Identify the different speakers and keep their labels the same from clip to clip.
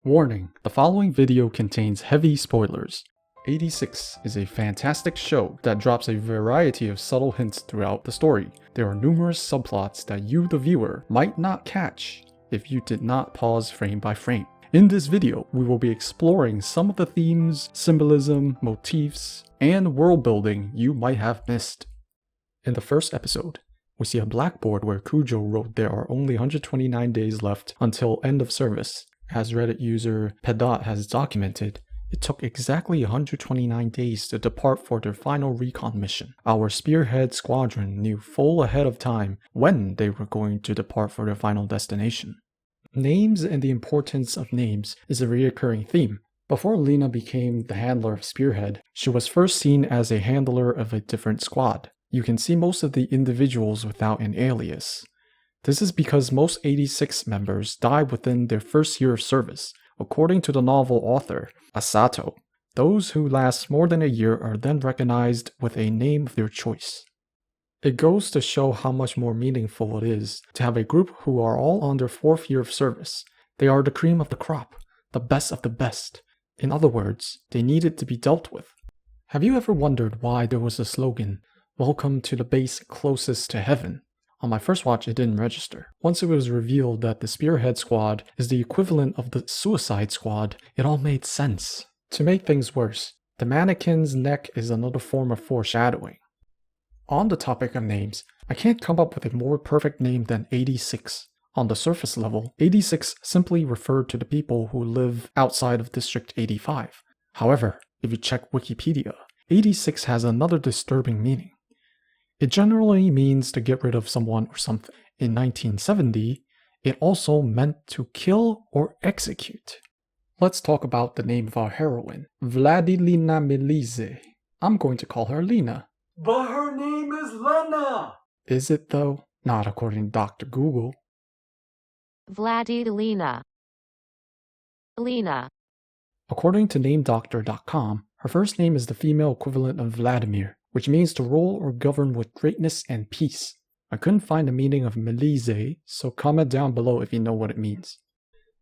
Speaker 1: Warning, the following video contains heavy spoilers. 86 is a fantastic show that drops a variety of subtle hints throughout the story. There are numerous subplots that you, the viewer, might not catch if you did not pause frame by frame. In this video, we will be exploring some of the themes, symbolism, motifs, and world building you might have missed. In the first episode, we see a blackboard where Kujo wrote there are only 129 days left until end of service. As Reddit user Pedot has documented, it took exactly 129 days to depart for their final recon mission. Our Spearhead squadron knew full ahead of time when they were going to depart for their final destination. Names and the importance of names is a recurring theme. Before Lena became the handler of Spearhead, she was first seen as a handler of a different squad. You can see most of the individuals without an alias. This is because most 86 members die within their first year of service, according to the novel author, Asato. Those who last more than a year are then recognized with a name of their choice. It goes to show how much more meaningful it is to have a group who are all on their fourth year of service. They are the cream of the crop, the best of the best. In other words, they needed to be dealt with. Have you ever wondered why there was a slogan, "Welcome to the base closest to heaven"? On my first watch, it didn't register. Once it was revealed that the Spearhead squad is the equivalent of the Suicide Squad, it all made sense. To make things worse, the mannequin's neck is another form of foreshadowing. On the topic of names, I can't come up with a more perfect name than 86. On the surface level, 86 simply referred to the people who live outside of District 85. However, if you check Wikipedia, 86 has another disturbing meaning. It generally means to get rid of someone or something. In 1970, it also meant to kill or execute. Let's talk about the name of our heroine, Vladilena Milize. I'm going to call her Lena.
Speaker 2: But her name is Lena!
Speaker 1: Is it though? Not according to Dr. Google.
Speaker 3: Vladilena. Lena.
Speaker 1: According to NameDoctor.com, her first name is the female equivalent of Vladimir, which means to rule or govern with greatness and peace. I couldn't find the meaning of Milize, so comment down below if you know what it means.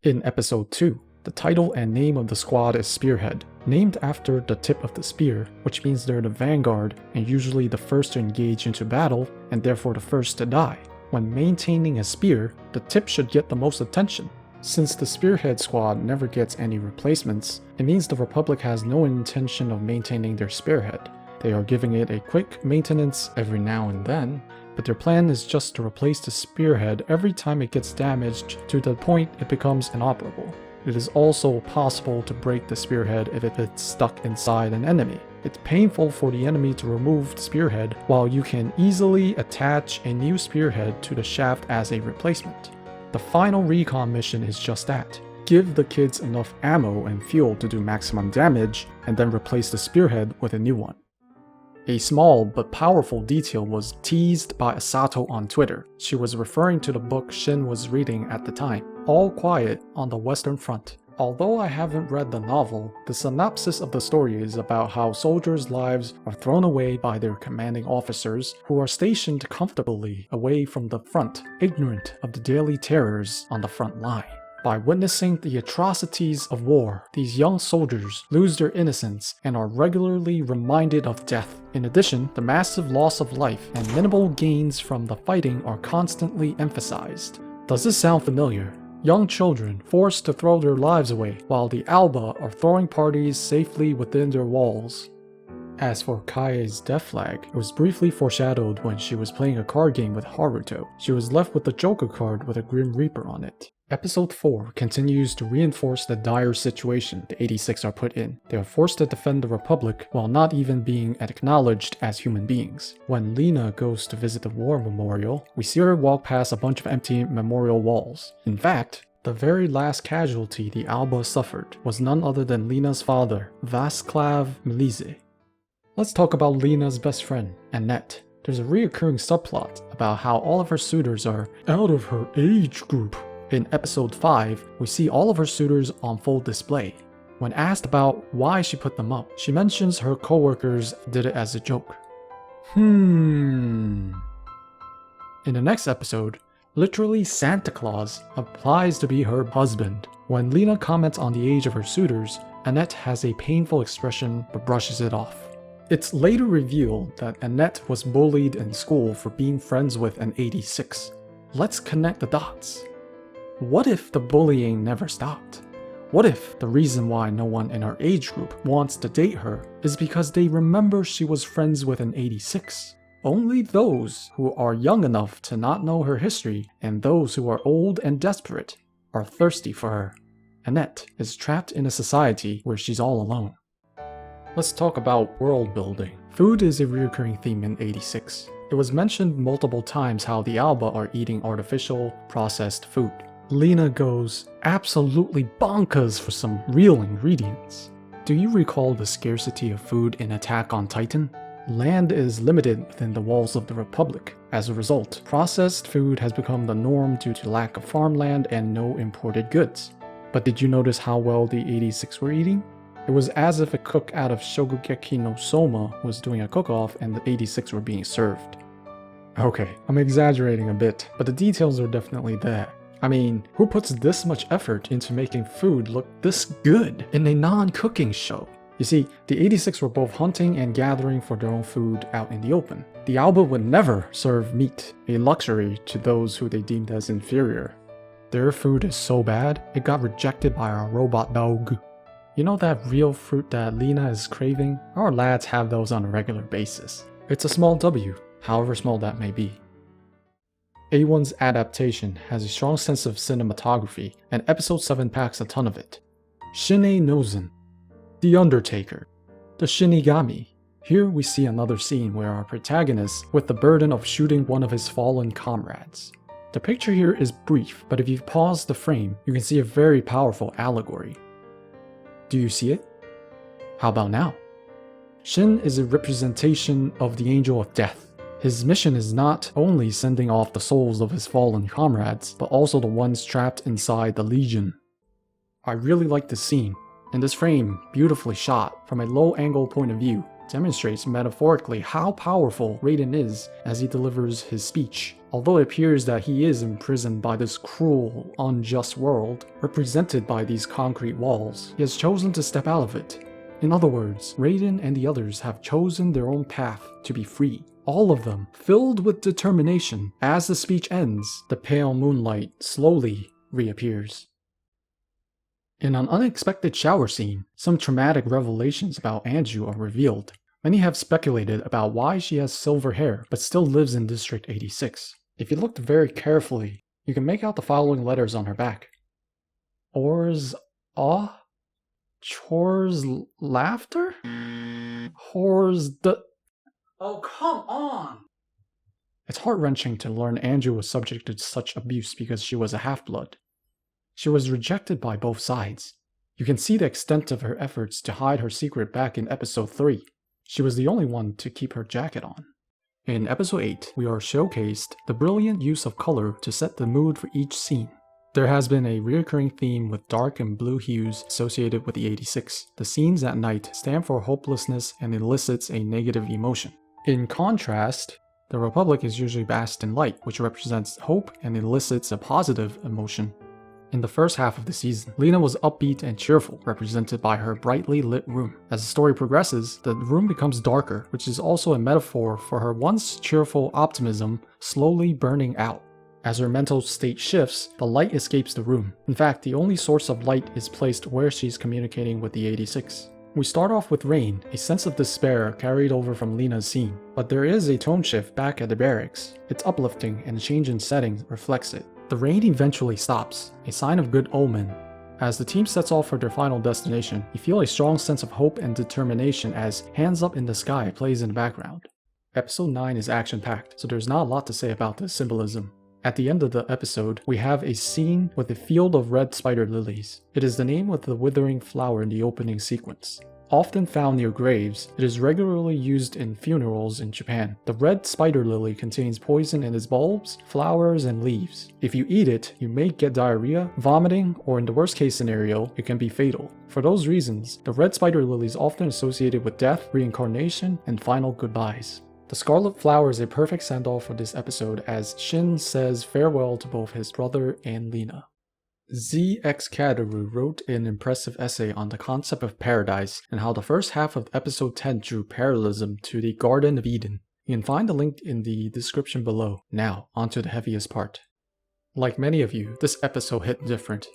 Speaker 1: In episode 2, the title and name of the squad is Spearhead, named after the tip of the spear, which means they're the vanguard and usually the first to engage into battle and therefore the first to die. When maintaining a spear, the tip should get the most attention. Since the Spearhead squad never gets any replacements, it means the Republic has no intention of maintaining their Spearhead. They are giving it a quick maintenance every now and then, but their plan is just to replace the Spearhead every time it gets damaged to the point it becomes inoperable. It is also possible to break the Spearhead if it's stuck inside an enemy. It's painful for the enemy to remove the Spearhead, while you can easily attach a new Spearhead to the shaft as a replacement. The final recon mission is just that. Give the kids enough ammo and fuel to do maximum damage, and then replace the Spearhead with a new one. A small but powerful detail was teased by Asato on Twitter. She was referring to the book Shin was reading at the time, All Quiet on the Western Front. Although I haven't read the novel, the synopsis of the story is about how soldiers' lives are thrown away by their commanding officers who are stationed comfortably away from the front, ignorant of the daily terrors on the front line. By witnessing the atrocities of war, these young soldiers lose their innocence and are regularly reminded of death. In addition, the massive loss of life and minimal gains from the fighting are constantly emphasized. Does this sound familiar? Young children forced to throw their lives away, while the Alba are throwing parties safely within their walls. As for Kaie's death flag, it was briefly foreshadowed when she was playing a card game with Haruto. She was left with the Joker card with a Grim Reaper on it. Episode 4 continues to reinforce the dire situation the 86 are put in. They are forced to defend the Republic while not even being acknowledged as human beings. When Lena goes to visit the war memorial, we see her walk past a bunch of empty memorial walls. In fact, the very last casualty the Alba suffered was none other than Lena's father, Vaclav Milize. Let's talk about Lena's best friend, Annette. There's a reoccurring subplot about how all of her suitors are out of her age group. In episode 5, we see all of her suitors on full display. When asked about why she put them up, she mentions her coworkers did it as a joke. In the next episode, literally Santa Claus applies to be her husband. When Lena comments on the age of her suitors, Annette has a painful expression but brushes it off. It's later revealed that Annette was bullied in school for being friends with an 86. Let's connect the dots. What if the bullying never stopped? What if the reason why no one in her age group wants to date her is because they remember she was friends with an 86? Only those who are young enough to not know her history and those who are old and desperate are thirsty for her. Annette is trapped in a society where she's all alone. Let's talk about world building. Food is a recurring theme in 86. It was mentioned multiple times how the Alba are eating artificial, processed food. Lena goes absolutely bonkers for some real ingredients. Do you recall the scarcity of food in Attack on Titan? Land is limited within the walls of the Republic. As a result, processed food has become the norm due to lack of farmland and no imported goods. But did you notice how well the 86 were eating? It was as if a cook out of Shogugeki no Soma was doing a cook-off and the 86 were being served. Okay, I'm exaggerating a bit, but the details are definitely there. I mean, who puts this much effort into making food look this good in a non-cooking show? You see, the 86 were both hunting and gathering for their own food out in the open. The Alba would never serve meat, a luxury to those who they deemed as inferior. Their food is so bad, it got rejected by our robot dog. You know that real fruit that Lena is craving? Our lads have those on a regular basis. It's a small W, however small that may be. A1's adaptation has a strong sense of cinematography, and episode 7 packs a ton of it. Shinei Nouzen, the Undertaker, the Shinigami. Here we see another scene where our protagonist with the burden of shooting one of his fallen comrades. The picture here is brief, but if you pause the frame, you can see a very powerful allegory. Do you see it? How about now? Shin is a representation of the Angel of Death. His mission is not only sending off the souls of his fallen comrades, but also the ones trapped inside the Legion. I really like this scene, and this frame, beautifully shot from a low-angle point of view, demonstrates metaphorically how powerful Raiden is as he delivers his speech. Although it appears that he is imprisoned by this cruel, unjust world, represented by these concrete walls, he has chosen to step out of it. In other words, Raiden and the others have chosen their own path to be free. All of them filled with determination. As the speech ends, the pale moonlight slowly reappears. In an unexpected shower scene, some traumatic revelations about Anju are revealed. Many have speculated about why she has silver hair but still lives in District 86. If you looked very carefully, you can make out the following letters on her back. Ors aw? Chores laughter? Hors the...
Speaker 2: Oh, come on!
Speaker 1: It's heart-wrenching to learn Anju was subject to such abuse because she was a half-blood. She was rejected by both sides. You can see the extent of her efforts to hide her secret back in episode 3. She was the only one to keep her jacket on. In episode 8, we are showcased the brilliant use of color to set the mood for each scene. There has been a recurring theme with dark and blue hues associated with the 86. The scenes at night stand for hopelessness and elicits a negative emotion. In contrast, the Republic is usually bathed in light, which represents hope and elicits a positive emotion. In the first half of the season, Lena was upbeat and cheerful, represented by her brightly lit room. As the story progresses, the room becomes darker, which is also a metaphor for her once cheerful optimism slowly burning out. As her mental state shifts, the light escapes the room. In fact, the only source of light is placed where she's communicating with the 86. We start off with rain, a sense of despair carried over from Lena's scene, but there is a tone shift back at the barracks. It's uplifting and the change in setting reflects it. The rain eventually stops, a sign of good omen. As the team sets off for their final destination, you feel a strong sense of hope and determination as Hands Up in the Sky plays in the background. Episode 9 is action-packed, so there's not a lot to say about the symbolism. At the end of the episode, we have a scene with a field of red spider lilies. It is the name of the withering flower in the opening sequence. Often found near graves, it is regularly used in funerals in Japan. The red spider lily contains poison in its bulbs, flowers, and leaves. If you eat it, you may get diarrhea, vomiting, or in the worst case scenario, it can be fatal. For those reasons, the red spider lily is often associated with death, reincarnation, and final goodbyes. The scarlet flower is a perfect send-off for this episode as Shin says farewell to both his brother and Lena. ZX Kadaru wrote an impressive essay on the concept of paradise and how the first half of episode 10 drew parallelism to the Garden of Eden. You can find the link in the description below. Now, onto the heaviest part. Like many of you, this episode hit different.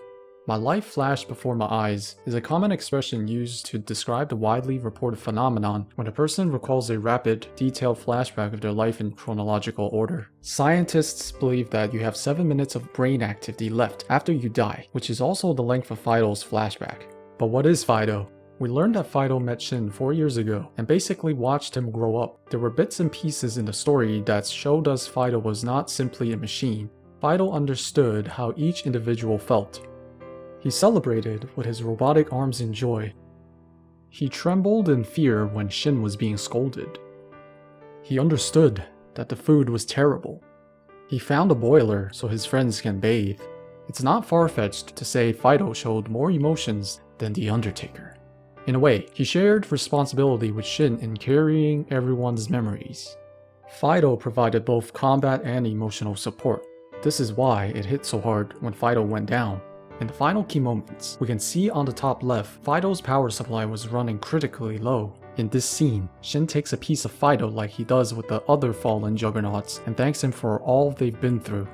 Speaker 1: My life flashed before my eyes is a common expression used to describe the widely reported phenomenon when a person recalls a rapid, detailed flashback of their life in chronological order. Scientists believe that you have 7 minutes of brain activity left after you die, which is also the length of Fido's flashback. But what is Fido? We learned that Fido met Shin 4 years ago and basically watched him grow up. There were bits and pieces in the story that showed us Fido was not simply a machine. Fido understood how each individual felt. He celebrated with his robotic arms in joy. He trembled in fear when Shin was being scolded. He understood that the food was terrible. He found a boiler so his friends can bathe. It's not far-fetched to say Fido showed more emotions than the Undertaker. In a way, he shared responsibility with Shin in carrying everyone's memories. Fido provided both combat and emotional support. This is why it hit so hard when Fido went down. In the final key moments, we can see on the top left, Fido's power supply was running critically low. In this scene, Shin takes a piece of Fido like he does with the other fallen juggernauts and thanks him for all they've been through.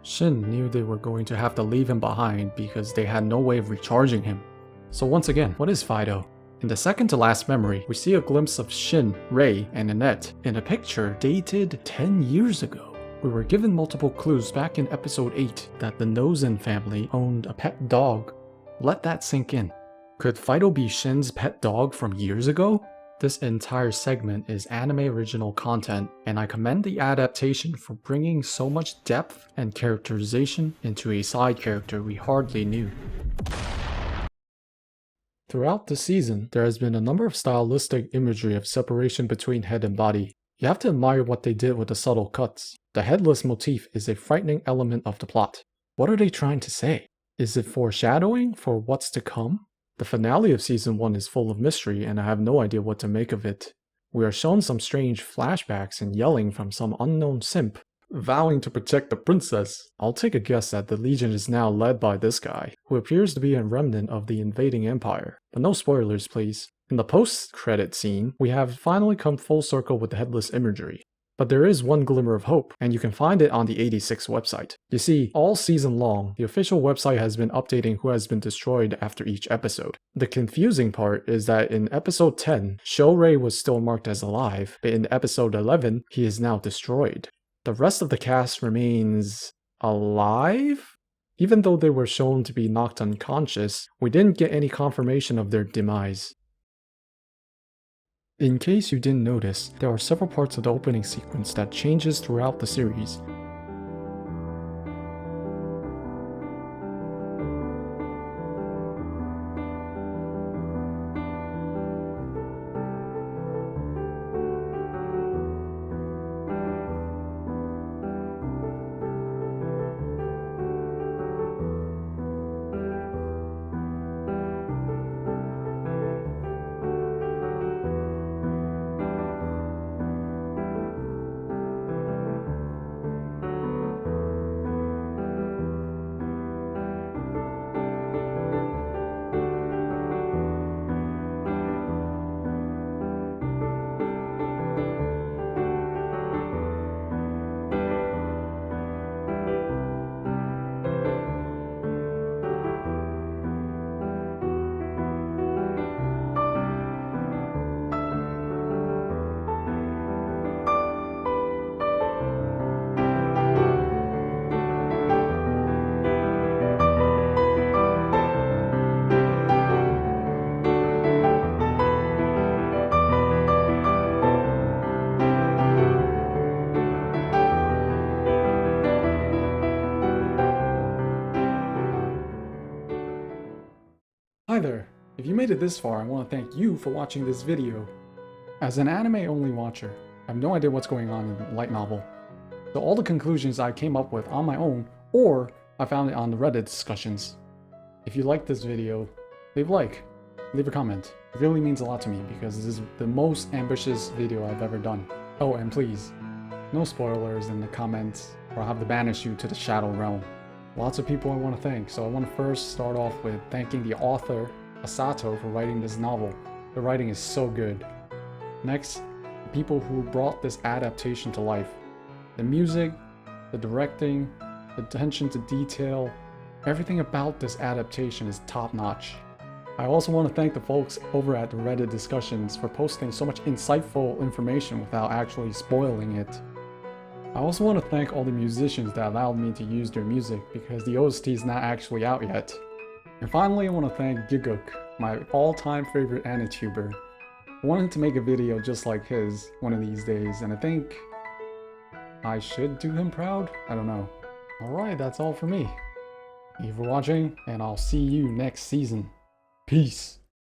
Speaker 1: Shin knew they were going to have to leave him behind because they had no way of recharging him. So once again, what is Fido? In the second to last memory, we see a glimpse of Shin, Rei, and Annette in a picture dated 10 years ago. We were given multiple clues back in episode 8 that the Nouzen family owned a pet dog. Let that sink in. Could Fido be Shin's pet dog from years ago? This entire segment is anime original content, and I commend the adaptation for bringing so much depth and characterization into a side character we hardly knew. Throughout the season, there has been a number of stylistic imagery of separation between head and body. You have to admire what they did with the subtle cuts. The headless motif is a frightening element of the plot. What are they trying to say? Is it foreshadowing for what's to come? The finale of season 1 is full of mystery and I have no idea what to make of it. We are shown some strange flashbacks and yelling from some unknown simp, vowing to protect the princess. I'll take a guess that the Legion is now led by this guy, who appears to be a remnant of the invading empire. But no spoilers please. In the post-credit scene, we have finally come full circle with the headless imagery. But there is one glimmer of hope, and you can find it on the 86 website. You see, all season long, the official website has been updating who has been destroyed after each episode. The confusing part is that in episode 10, Shorei was still marked as alive, but in episode 11, he is now destroyed. The rest of the cast remains alive? Even though they were shown to be knocked unconscious, we didn't get any confirmation of their demise. In case you didn't notice, there are several parts of the opening sequence that changes throughout the series. Hi there! If you made it this far, I want to thank you for watching this video. As an anime-only watcher, I have no idea what's going on in the light novel. So all the conclusions I came up with on my own, or I found it on the Reddit discussions. If you liked this video, leave a like, leave a comment. It really means a lot to me because this is the most ambitious video I've ever done. Oh, and please, no spoilers in the comments or I'll have to banish you to the Shadow Realm. Lots of people I want to thank, so I want to first start off with thanking the author, Asato, for writing this novel. The writing is so good. Next, the people who brought this adaptation to life. The music, the directing, the attention to detail, everything about this adaptation is top-notch. I also want to thank the folks over at the Reddit discussions for posting so much insightful information without actually spoiling it. I also want to thank all the musicians that allowed me to use their music because the OST is not actually out yet. And finally, I want to thank Giguk, my all-time favorite Anituber. I wanted to make a video just like his one of these days, and I think I should do him proud? I don't know. Alright, that's all for me. Thank you for watching, and I'll see you next season. Peace!